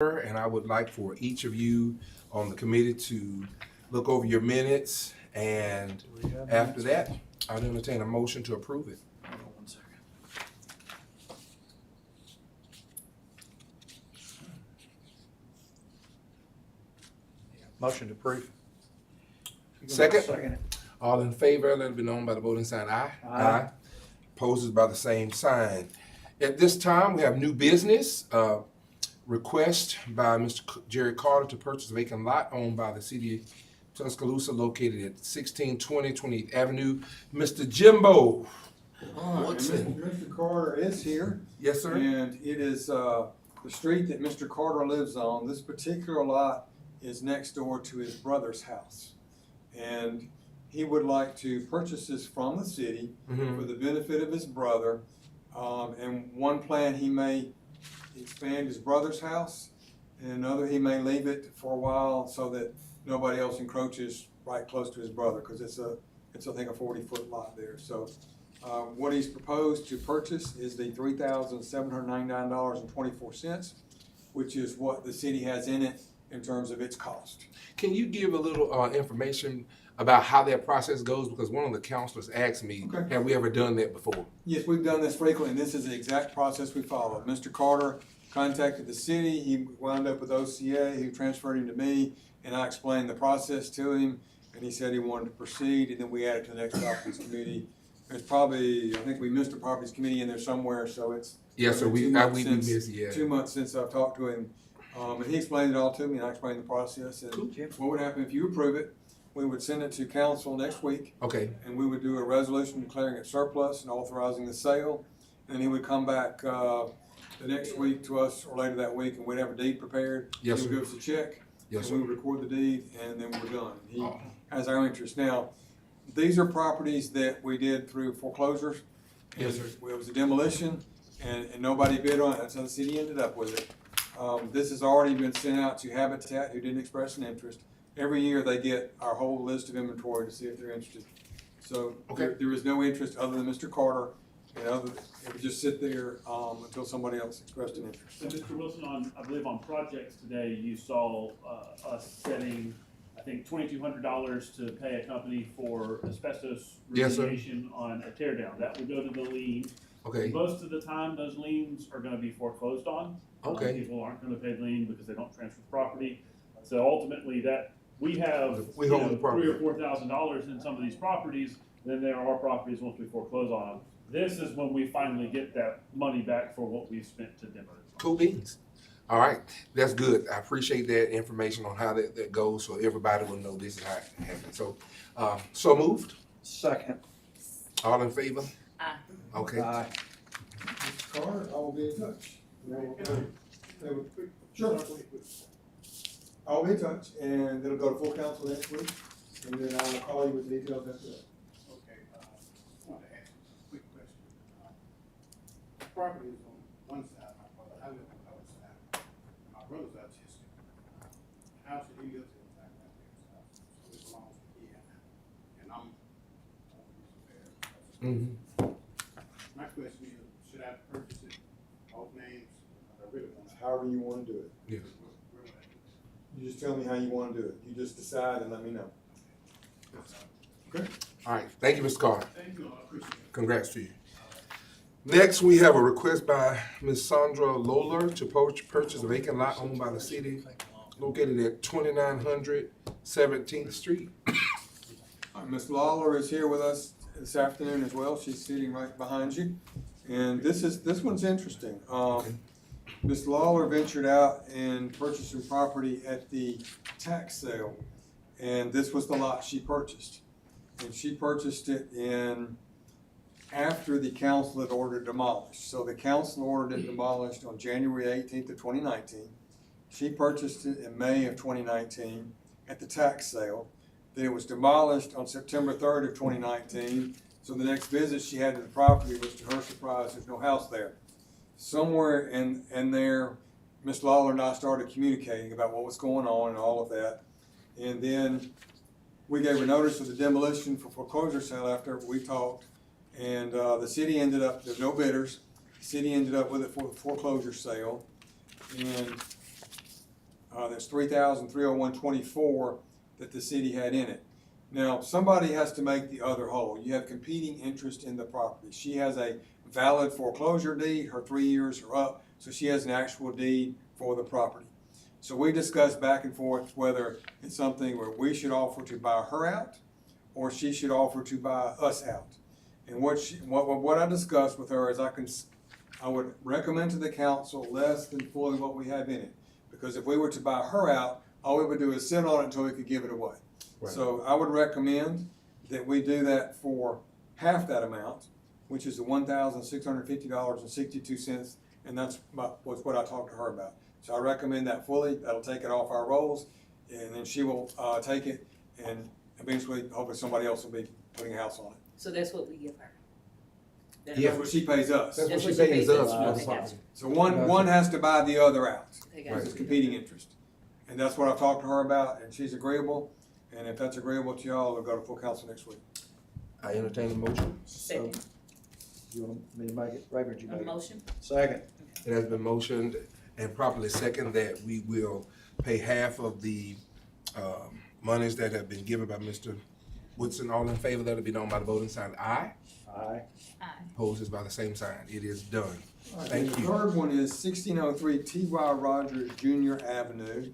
And I would like for each of you on the committee to look over your minutes, and after that, I'll entertain a motion to approve it. Hold on 1 second. Motion to approve. Second? Second. All in favor, let it be known by the voting sign aye. Aye. Opposed by the same sign. At this time, we have new business. Request by Mr. Jerry Carter to purchase a vacant lot owned by the city of Tuscaloosa located at 1620 28th Avenue. Mr. Jimbo. What's it? Mr. Carter is here. Yes, sir. And it is the street that Mr. Carter lives on. This particular lot is next door to his brother's house. And he would like to purchase this from the city for the benefit of his brother. And one plan, he may expand his brother's house, and another, he may leave it for a while so that nobody else encroaches right close to his brother, because it's I think a 40-foot lot there. So what he's proposed to purchase is the $3,799.24, which is what the city has in it in terms of its cost. Can you give a little information about how that process goes? Because one of the counselors asked me, have we ever done that before? Yes, we've done this frequently, and this is the exact process we follow. Mr. Carter contacted the city, he wound up with OCA, he transferred him to me, and I explained the process to him, and he said he wanted to proceed, and then we added to the next properties committee. There's probably, I think we missed a properties committee in there somewhere, so it's Yes, sir. We missed, yeah. 2 months since I've talked to him, and he explained it all to me, and I explained the process, and what would happen if you approve it. We would send it to council next week. Okay. And we would do a resolution declaring it surplus and authorizing the sale. And he would come back the next week to us, or later that week, and we'd have a deed prepared. Yes, He sir. would give us a check. Yes, and sir. we would record the deed, and then we're done. He has our interest. Now, these are properties that we did through foreclosures. Yes, sir. It was a demolition, and nobody bid on it. That's how the city ended up with it. This has already been sent out to Habitat, who didn't express an interest. Every year they get our whole list of inventory to see if they're interested. So there is no interest other than Mr. Carter, and it would just sit there until somebody else expressed an interest. So Mr. Wilson, I believe on projects today, you saw us setting, I think, $2,200 to pay a company for asbestos Yes, sir. remediation on a tear down. That would go to the lien. Okay. Most of the time, those liens are gonna be foreclosed on. Okay. People aren't gonna pay lien because they don't transfer property. So ultimately, that we have We you hold know, the property. $3,000 or $4,000 in some of these properties. Then there are properties once we foreclose on them. This is when we finally get that money back for what we've spent to demo. Cool beans. All right, that's good. I appreciate that information on how that goes, so everybody will know this is how it happens. So moved. Second. All in favor? Aye. Okay. Aye. Mr. Carter, I will be in touch. Sure. I'll be in touch, and it'll go to full council next week, and then I will call you with details after that. Okay, I want to ask a quick question. The property is on one side, my brother, I live on the other side. My brother's out of Tuscaloosa. The house that he lives in is out right there, his house, so it belongs to him. And I'm on this affair. My question is, should I purchase it, both names? I really want to. However you want to do it. Yeah. You just tell me how you want to do it. You just decide and let me know. Okay? All right. Thank you, Mr. Carter. Thank you, I appreciate it. Congrats to you. Next, we have a request by Ms. Sandra Lawler to purchase a vacant lot owned by the city located at 2900 17th Street. Ms. Lawler is here with us this afternoon as well. She's sitting right behind you. And this one's interesting. Ms. Lawler ventured out and purchased some property at the tax sale. And this was the lot she purchased. And she purchased it after the council had ordered it demolished. So the council ordered it demolished on January 18th of 2019. She purchased it in May of 2019 at the tax sale. Then it was demolished on September 3rd of 2019. So the next visit she had to the property was, to her surprise, there's no house there. Somewhere in there, Ms. Lawler and I started communicating about what was going on and all of that. And then we gave her notice of the demolition for foreclosure sale after we talked. And the city ended up, there's no bidders. The city ended up with it for the foreclosure sale. And it's $3,301.24 that the city had in it. Now, somebody has to make the other whole. You have competing interest in the property. She has a valid foreclosure deed, her 3 years are up, so she has an actual deed for the property. So we discussed back and forth whether it's something where we should offer to buy her out or she should offer to buy us out. And what I discussed with her is I would recommend to the council less than fully what we have in it. Because if we were to buy her out, all we would do is sit on it until we could give it away. Right. So I would recommend that we do that for half that amount, which is the $1,650.62, and that's was what I talked to her about. So I recommend that fully. That'll take it off our rolls, and then she will take it, and eventually, hopefully, somebody else will be putting a house on it. So that's what we give her. That's Yeah. That's what she pays us. That's what That's she what she pays pays us us. for the Okay, property. gotcha. So one has to buy the other out. Okay, Because gotcha. it's competing interest. And that's what I've talked to her about, and she's agreeable. And if that's agreeable to y'all, it'll go to full council next week. I entertain the motion. Second, You want me to make it? Raymond, you a make it? motion? Second. It has been motioned and properly second that we will pay half of the monies that have been given by Mr. Woodson. All in favor, that'll be known by the voting sign aye. Aye. Aye. Opposed is by the same sign. It is done. All right, Thank and you. The third one is 1603 T.Y. Rogers Jr. Avenue.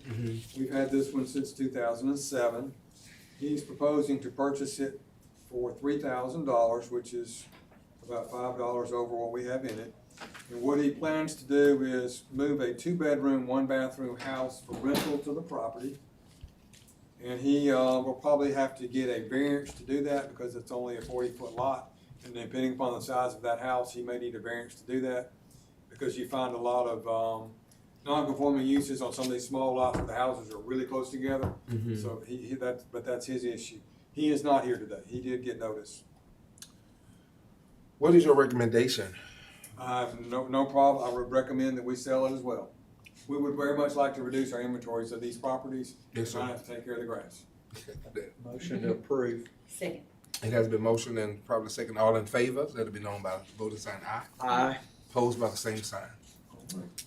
We've had this one since 2007. He's proposing to purchase it for $3,000, which is about $5 over what we have in it. And what he plans to do is move a 2-bedroom, 1-bathroom house for rental to the property. And he will probably have to get a variance to do that because it's only a 40-foot lot. And depending upon the size of that house, he may need a variance to do that because you find a lot of non-conforming uses on some of these small lots where the houses are really close together. So but that's his issue. He is not here today. He did get notice. What is your recommendation? I have no problem. I would recommend that we sell it as well. We would very much like to reduce our inventories of these properties and Yes, sir. not have to take care of the grass. Motion to approve. Second, It has been motioned and probably second. All in favor, that'll be known by the voting sign aye. Aye. Opposed by the same sign.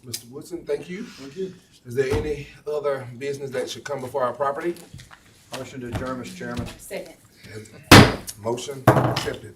Mr. Woodson, thank you. Thank you. Is there any other business that should come before our property? Motion to adjourn, Mr. Chairman. second. Motion accepted.